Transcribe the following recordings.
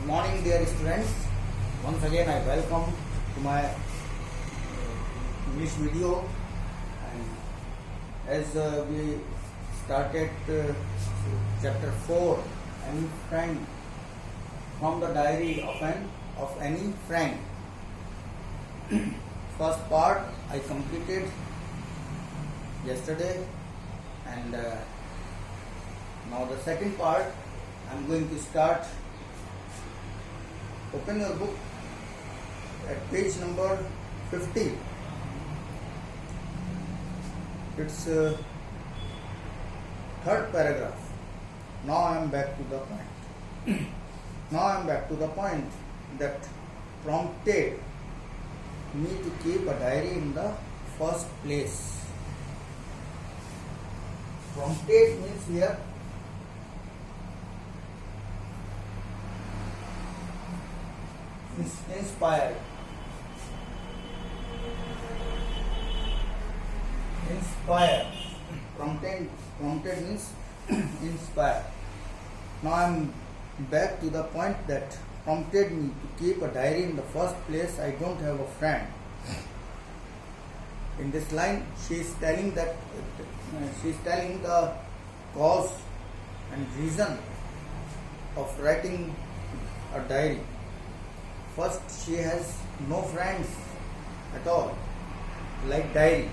morning, dear students. Once again, I welcome to my English video. And as we started chapter 4, any friend, from the diary of any friend. First part I completed yesterday, and now the second part I am going to start. Open your book at page number 50. It's third paragraph. Now I am back to the point. Now I am back to the point that prompted me to keep a diary in the first place. Prompted means here inspired. Inspire. Prompted means inspire. Now I am back to the point that prompted me to keep a diary in the first place. I don't have a friend. In this line, she is telling the cause and reason of writing a diary. First, she has no friends at all, like diary.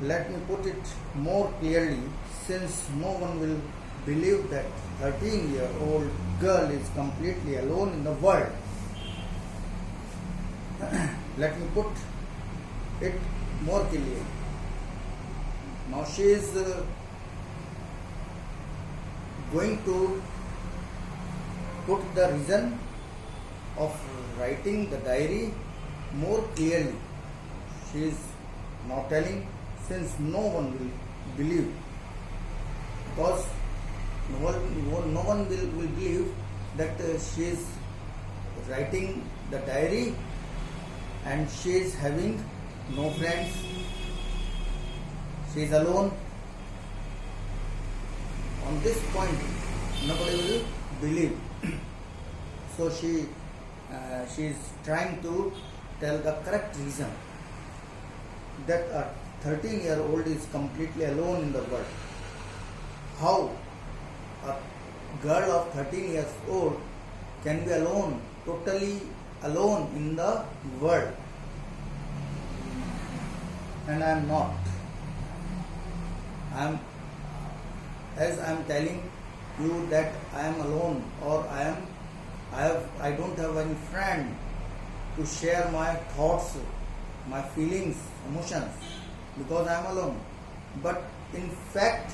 Let me put it more clearly, since no one will believe that 13-year-old girl is completely alone in the world. Let me put it more clearly. Now she is going to put the reason of writing the diary more clearly. She is now telling, since no one will believe, because no one will believe that she is writing the diary and she is having no friends, she is alone. On this point, nobody will believe. So she is trying to tell the correct reason that a 13-year-old is completely alone in the world. How a girl of 13 years old can be alone, totally alone in the world? And I am not. As I am telling you that I am alone, or I don't have any friend to share my thoughts, my feelings, emotions, because I am alone. But in fact,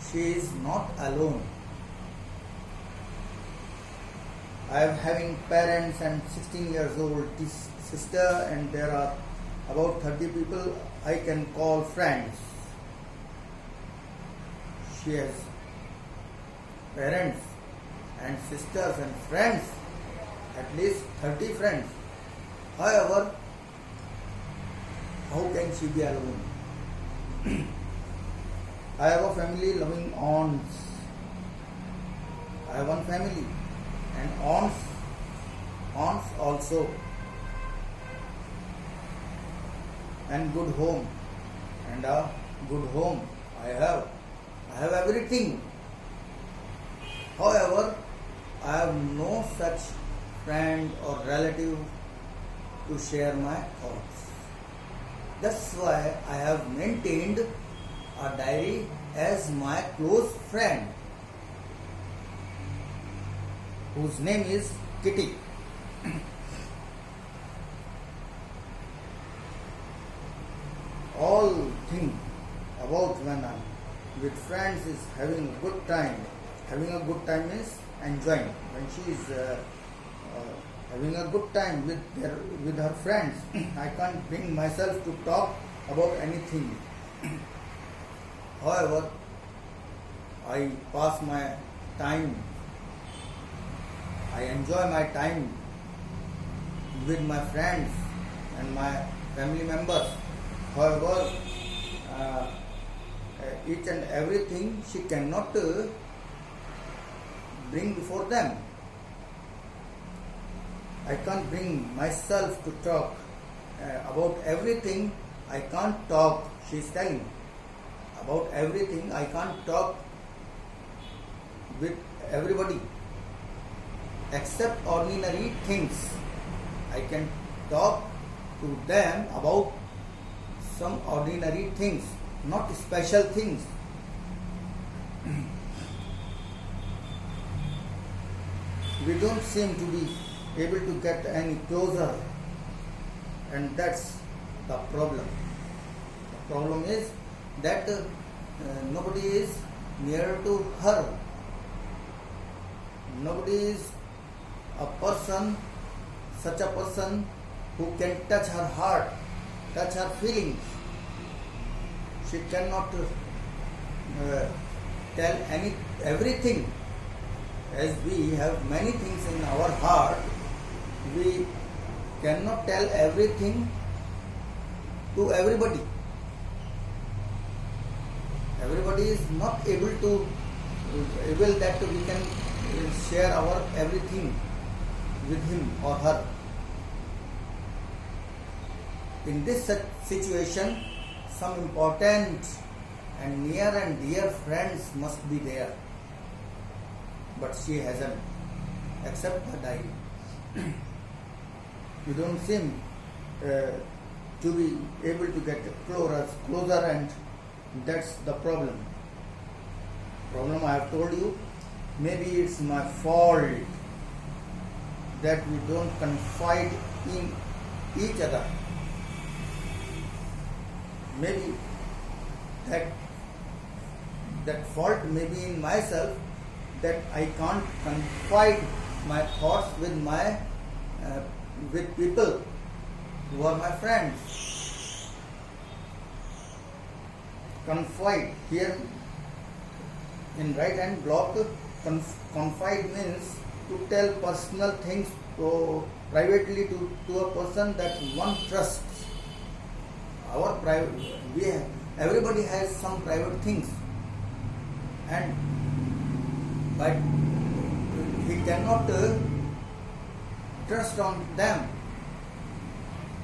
she is not alone. I am having parents and 16 years old sister, and there are about 30 people I can call friends. She has parents and sisters and friends, at least 30 friends. However, how can she be alone? I have a family loving aunts. I have one family and aunts also, and good home, and a good home I have everything. However, I have no such friend or relative to share my thoughts. That's why I have maintained a diary as my close friend, whose name is Kitty. All thing about when I'm with friends is having a good time. Having a good time is enjoying. When she is having a good time with her friends, I can't bring myself to talk about anything. However, I pass my time, I enjoy my time with my friends and my family members. However, each and everything she cannot bring before them. I can't bring myself to talk about everything. I can't talk, she is telling. About everything, I can't talk with everybody except ordinary things. I can talk to them about some ordinary things, not special things. We don't seem to be able to get any closer, and that's the problem. The problem is that nobody is near to her. Nobody is a person, such a person who can touch her heart, touch her feelings. She cannot tell everything. As we have many things in our heart, we cannot tell everything to everybody. Everybody is not able that we can share our everything with him or her. In this situation, some important and near and dear friends must be there, but she hasn't, except the diary. You don't seem to be able to get closer, and that's the problem. I have told you, maybe it's my fault that we don't confide in each other. Maybe that fault may be in myself, that I can't confide my thoughts with people who are my friends. Confide here in right hand block. Confide means to tell personal things privately to a person that one trusts. Everybody has some private things, but he cannot trust on them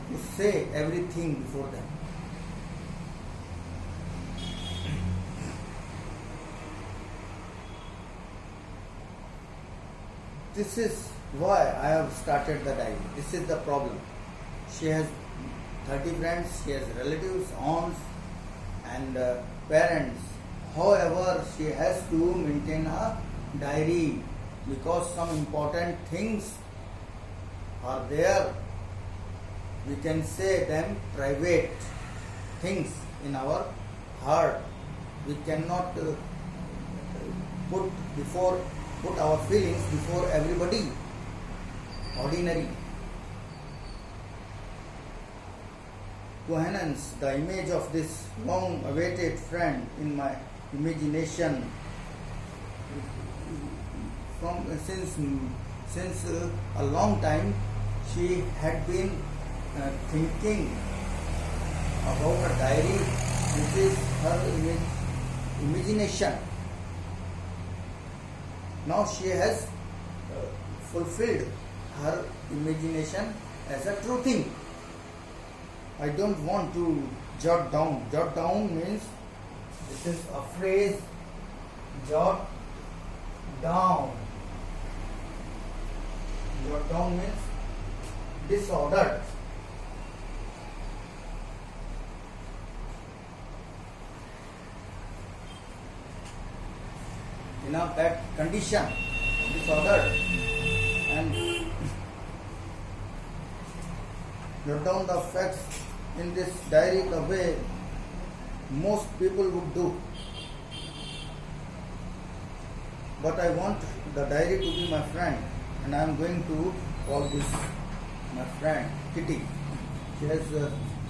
to say everything before them. This is why I have started the diary. This is the problem. She has 30 friends, she has relatives, aunts and parents. However, she has to maintain a diary because some important things are there. We can say them private things in our heart. We cannot put our feelings before everybody, ordinary. To enhance the image of this long-awaited friend in my imagination, since a long time, she had been thinking about a diary which is her imagination. Now she has fulfilled her imagination as a true thing. I don't want to jot down. Jot down means, this is a phrase, jot down. Jot down means disordered. In a bad condition, disordered, and jot down the facts in this diary the way most people would do. But I want the diary to be my friend, and I am going to call this my friend Kitty. She has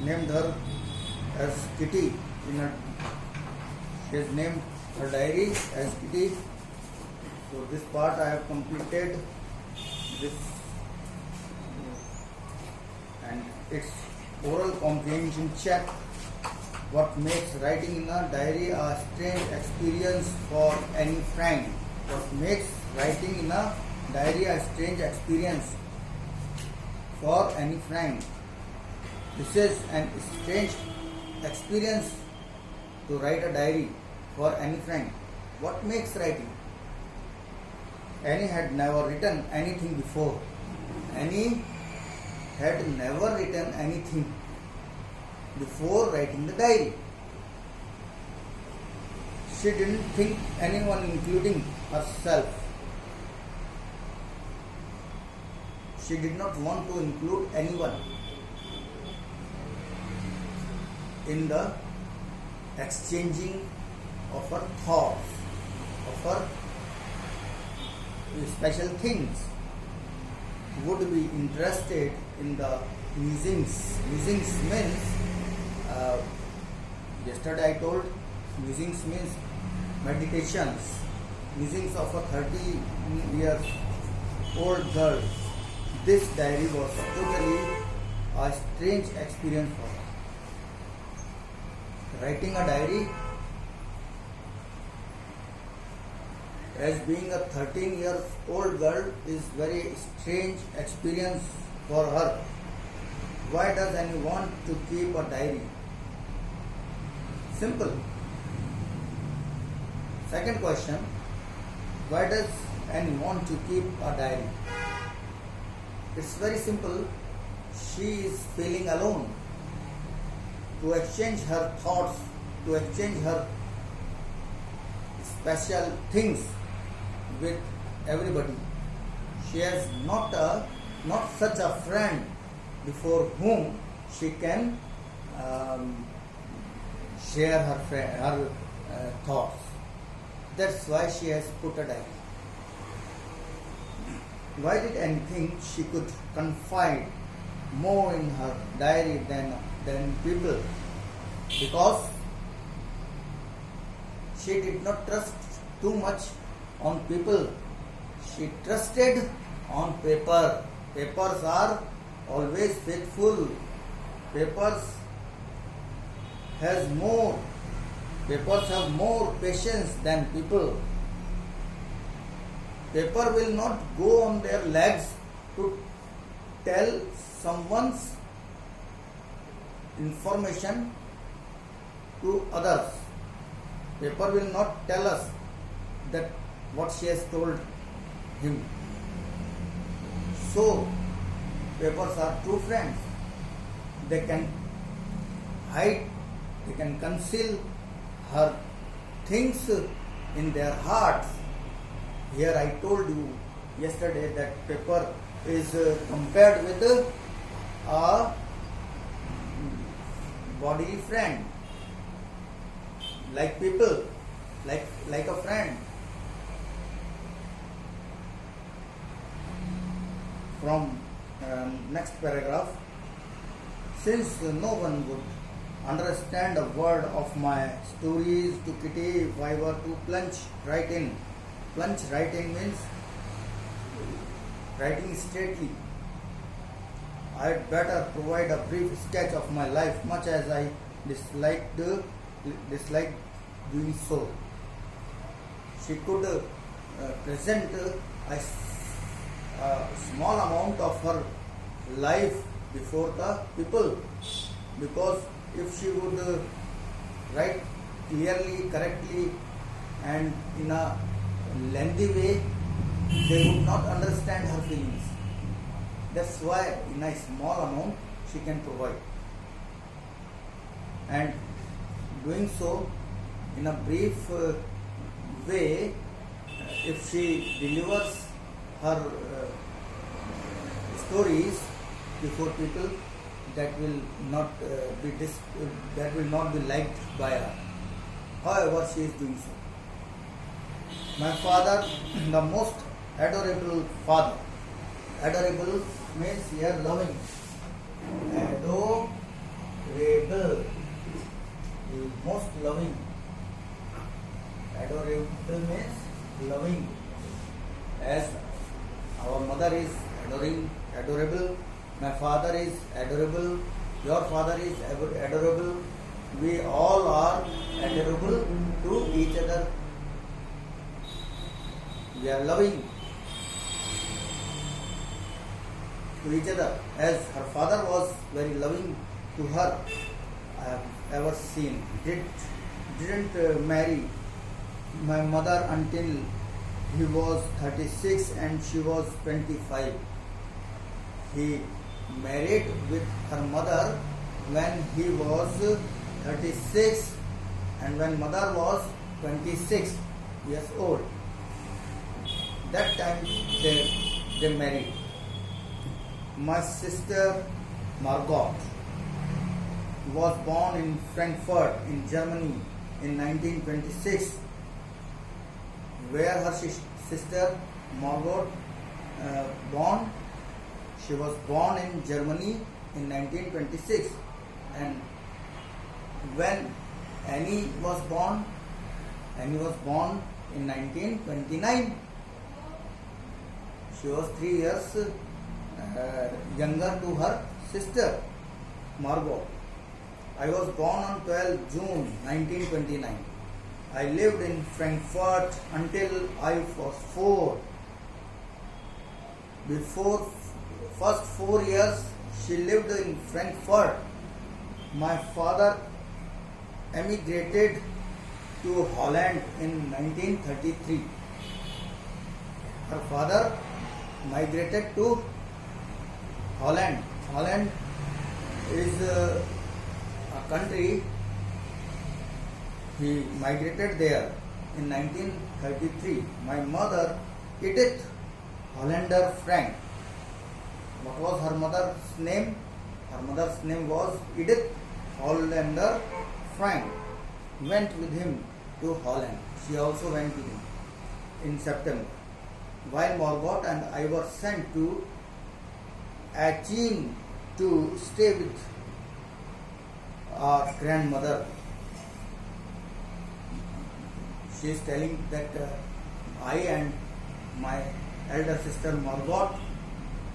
named her as Kitty. She has named her diary as Kitty. So this part I have completed this, and it's oral comprehension check. What makes writing in a diary a strange experience for any friend? What makes writing in a diary a strange experience for any friend. This is an strange experience to write a diary for any friend. What makes writing? Annie had never written anything before. Annie had never written anything before writing the diary. She didn't think anyone, including herself. She did not want to include anyone in the exchanging of her thoughts, of her special things. Would be interested in the musings. Musings means, yesterday I told, musings means meditations. Musings of a 30-year-old girl. This diary was totally a strange experience for her. Writing a diary, as being a 13-year-old girl, is very strange experience for her. Why does anyone want to keep a diary? Simple. Second question, why does anyone want to keep a diary? It's very simple. She is feeling alone. To exchange her thoughts, to exchange her special things with everybody. She has not such a friend before whom she can share her thoughts. That's why she has put a diary. Why did Annie think she could confide more in her diary than people? Because she did not trust too much on people. She trusted on paper. Papers are always faithful. Papers have more patience than people. Paper will not go on their legs to tell someone's information to others. Paper will not tell us that what she has told him. So, papers are true friends. They can hide, they can conceal her things in their hearts. Here I told you yesterday that paper is compared with a bodily friend, like people, like a friend. From next paragraph, since no one would understand a word of my stories to Kitty if I were to plunge right in. Plunge right in means writing straightly. I had better provide a brief sketch of my life, much as I disliked doing so. She could present a small amount of her life before the people, because if she would write clearly, correctly, and in a lengthy way, they would not understand her feelings. That's why in a small amount she can provide, and doing so in a brief way, if she delivers her stories before people, that will not be liked by her. However, she is doing so. My father, the most adorable father. Adorable means here loving. Adorable, most loving. Adorable means loving. As our mother is adorable, my father is adorable, your father is adorable, we all are adorable to each other. we are loving to each other, as her father was very loving to her. I have ever seen. Didn't marry my mother until he was 36 and she was 25. He married with her mother when he was 36 and when mother was 26 years old. That time they married. My sister Margot was born in Frankfurt in Germany in 1926, where her sister Margot born. She was born in Germany in 1926, and when Annie was born in 1929. She was 3 years younger to her sister Margot. I was born on 12 June 1929. I lived in Frankfurt until I was 4. Before first 4 years she lived in Frankfurt. My father emigrated to Holland in 1933. Her father migrated to Holland. Holland is a country. He migrated there in 1933. My mother, Edith Hollander Frank. What was her mother's name? Her mother's name was Edith Hollander Frank. Went with him to Holland. She also went with him in September. While Margot and I were sent to Aachen to stay with our grandmother. She is telling that I and my elder sister Margot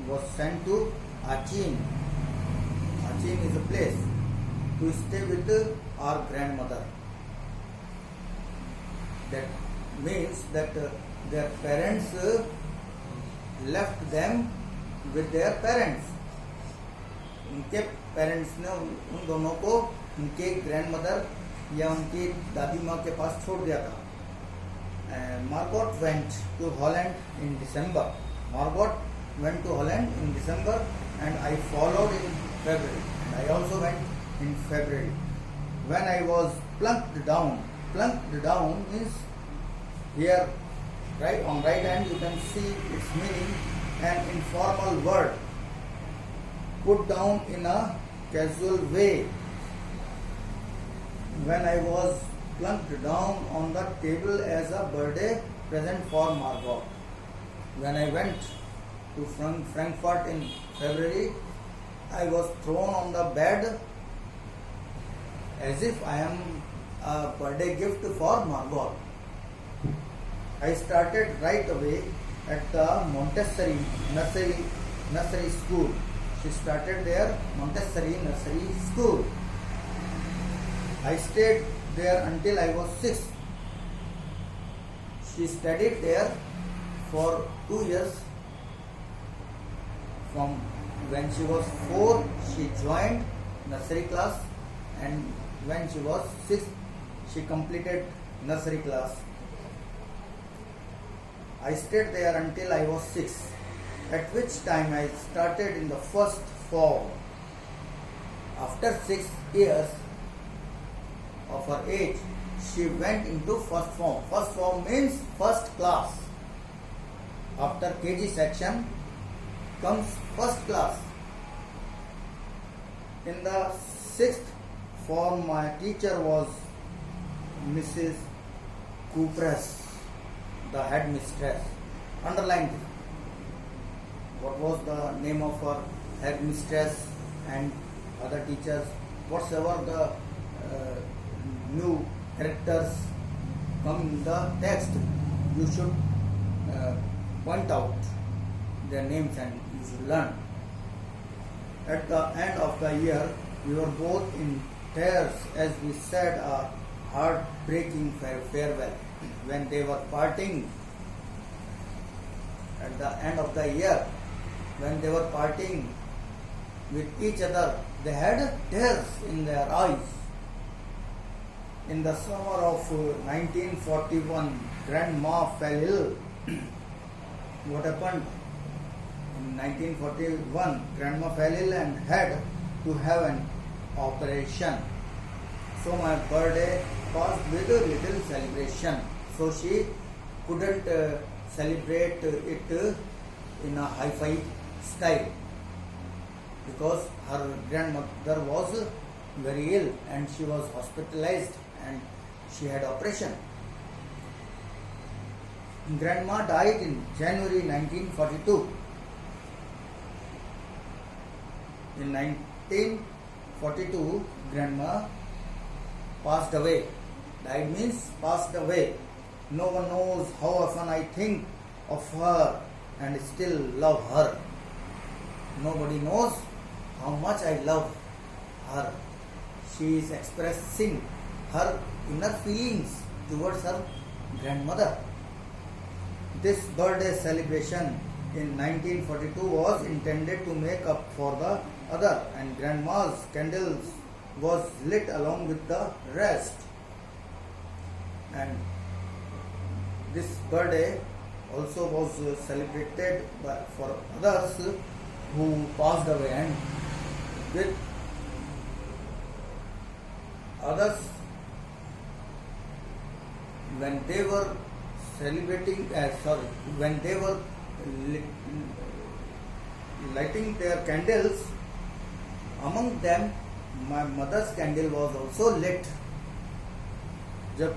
was sent to Aachen. Aachen is a place to stay with our grandmother. That means that their parents left them with their parents. उनके parents ने उन दोनों को उनके grandmother या उनकी दादी माँ के पास छोड़ दिया था. Margot went to Holland in December. Margot went to Holland in December and I followed in February. And I also went in February. When I was plunked down means here, right on right hand you can see its meaning, an informal word put down in a casual way. When I was plunked down on the table as a birthday present for Margot. When I went to Frankfurt in February, I was thrown on the bed as if I am a birthday gift for Margot. I started right away at the Montessori nursery school. She started there, Montessori nursery school. I stayed there until I was 6. She studied there for 2 years. From when she was 4, she joined nursery class, and when she was 6, she completed nursery class. I stayed there until I was 6, at which time I started in the first form. After 6 years of her age, she went into first form. First form means first class. After KG section comes first class. In the 6th form, my teacher was Mrs. Kupres, the headmistress. Underline this. What was the name of her headmistress and other teachers? Whatsoever the new characters come in the text, you should point out their names and you should learn. At the end of the year, we were both in tears as we said a heartbreaking farewell. When they were parting, at the end of the year, when they were parting with each other, they had tears in their eyes. In the summer of 1941, Grandma fell ill. What happened? In 1941, Grandma fell ill and had to have an operation. So my birthday passed with a little celebration. So she couldn't celebrate it in a hi-fi style because her grandmother was very ill and she was hospitalized and she had operation. Grandma died in January 1942. In 1942, Grandma passed away. Died means passed away. No one knows how often I think of her and still love her. Nobody knows how much I love her. She is expressing her inner feelings towards her grandmother. This birthday celebration in 1942 was intended to make up for the other, and Grandma's candles was lit along with the rest. And this birthday also was celebrated for others who passed away, and with others when they were celebrating when they were lighting their candles, among them my mother's candle was also lit. जब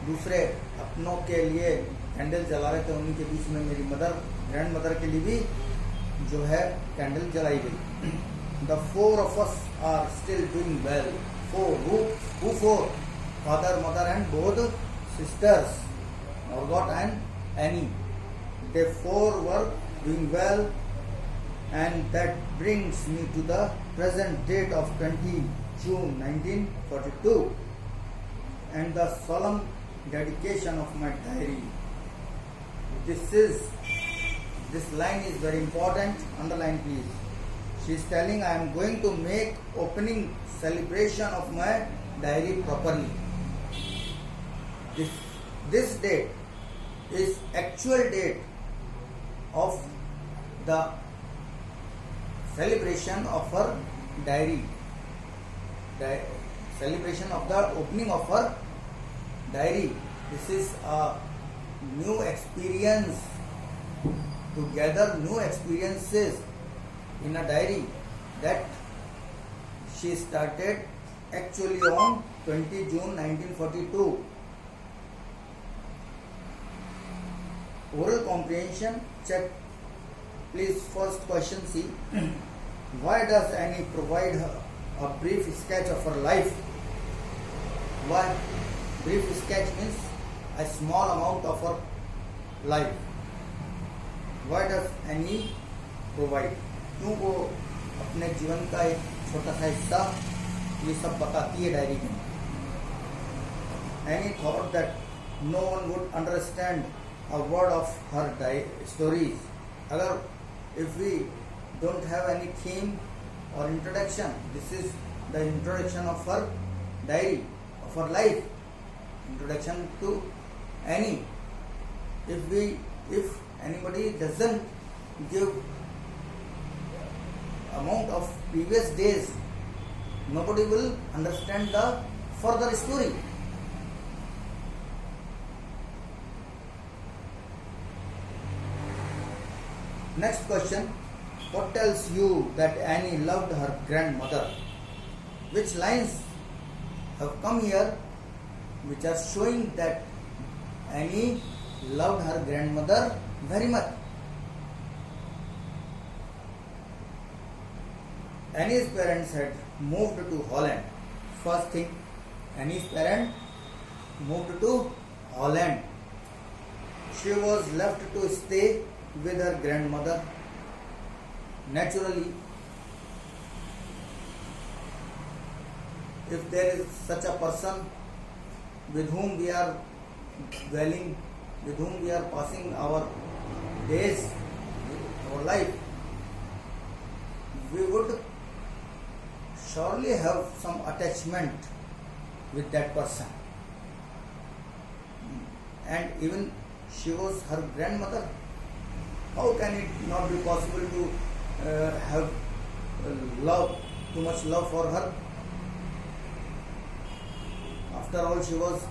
दूसरे अपनों के लिए candle जला रहे थे, उन्हीं के बीच में मेरी ग्रैंड मदर के लिए भी जो है कैंडल जलाई गई. The four of us are still doing well. Who four? Father, mother and both sisters, Margot and Annie. They four were doing well, and that brings me to the present date of 20 June 1942 and the solemn dedication of my diary. This line is very important. Underline please. She is telling I am going to make opening celebration of my diary properly. This date is actual date of the celebration of her diary. Celebration of the opening of her diary. This is a new experience, to gather new experiences in a diary that she started actually on 20 June 1942. Oral comprehension check. Please, first question C. Why does Annie provide a brief sketch of her life? Why? Brief sketch means a small amount of her life. Why does Annie provide? क्यों वो अपने जीवन का एक छोटा सा हिस्सा ये सब बताती है डायरी में? Annie thought that no one would understand a word of her stories. अगर if we don't have any theme or introduction, this is the introduction of her diary, of her life, introduction to Annie. If anybody doesn't give amount of previous days, nobody will understand the further story. Next question. What tells you that Annie loved her grandmother? Which lines have come here which are showing that Annie loved her grandmother very much? Annie's parents had moved to Holland. First thing, Annie's parents moved to Holland. She was left to stay with her grandmother. Naturally, if there is such a person with whom we are dwelling, with whom we are passing our days, our life, we would surely have some attachment with that person. And even she was her grandmother. How can it not be possible to have love, too much love for her? After all, she was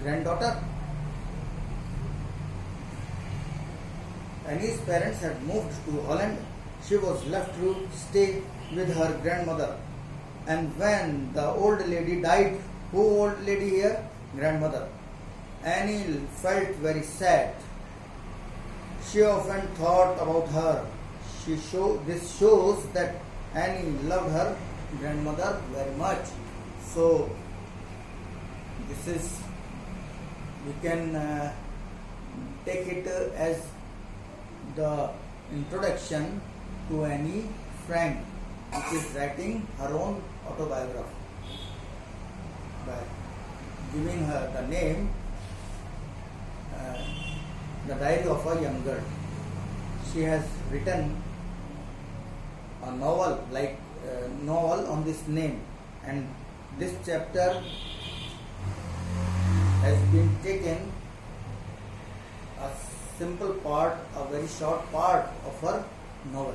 granddaughter. Annie's parents had moved to Holland. She was left to stay with her grandmother. And when the old lady died, who old lady here? Grandmother. Annie felt very sad. She often thought about her. This shows that Annie loved her grandmother very much. So, this is, we can take it as the introduction to Annie Frank, which is writing her own autobiography by giving her the name The Diary of a Young Girl. She has written a novel, novel on this name, and this chapter has been taken a simple part, a very short part of her novel.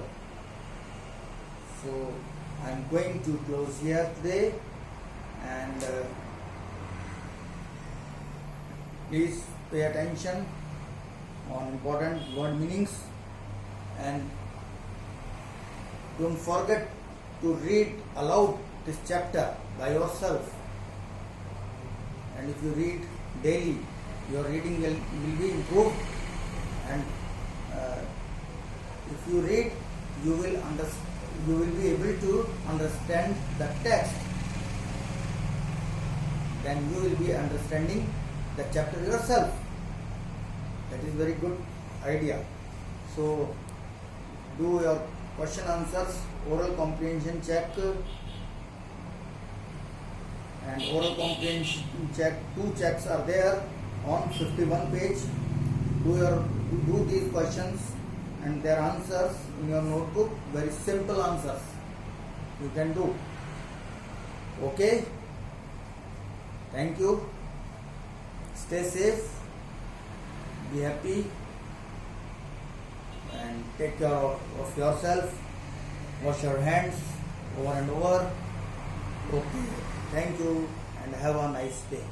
So I am going to close here today, and please pay attention on important word meanings, and don't forget to read aloud this chapter by yourself. And if you read daily, your reading will be improved, and if you read, you will be able to understand the text. Then you will be understanding the chapter yourself. That is very good idea. So do your question answers, oral comprehension check, and oral comprehension check, 2 checks are there on 51 page. Do these questions and their answers in your notebook. Very simple answers you can do. Okay, thank you. Stay safe, be happy, and take care of yourself. Wash your hands over and over. Okay, thank you and have a nice day.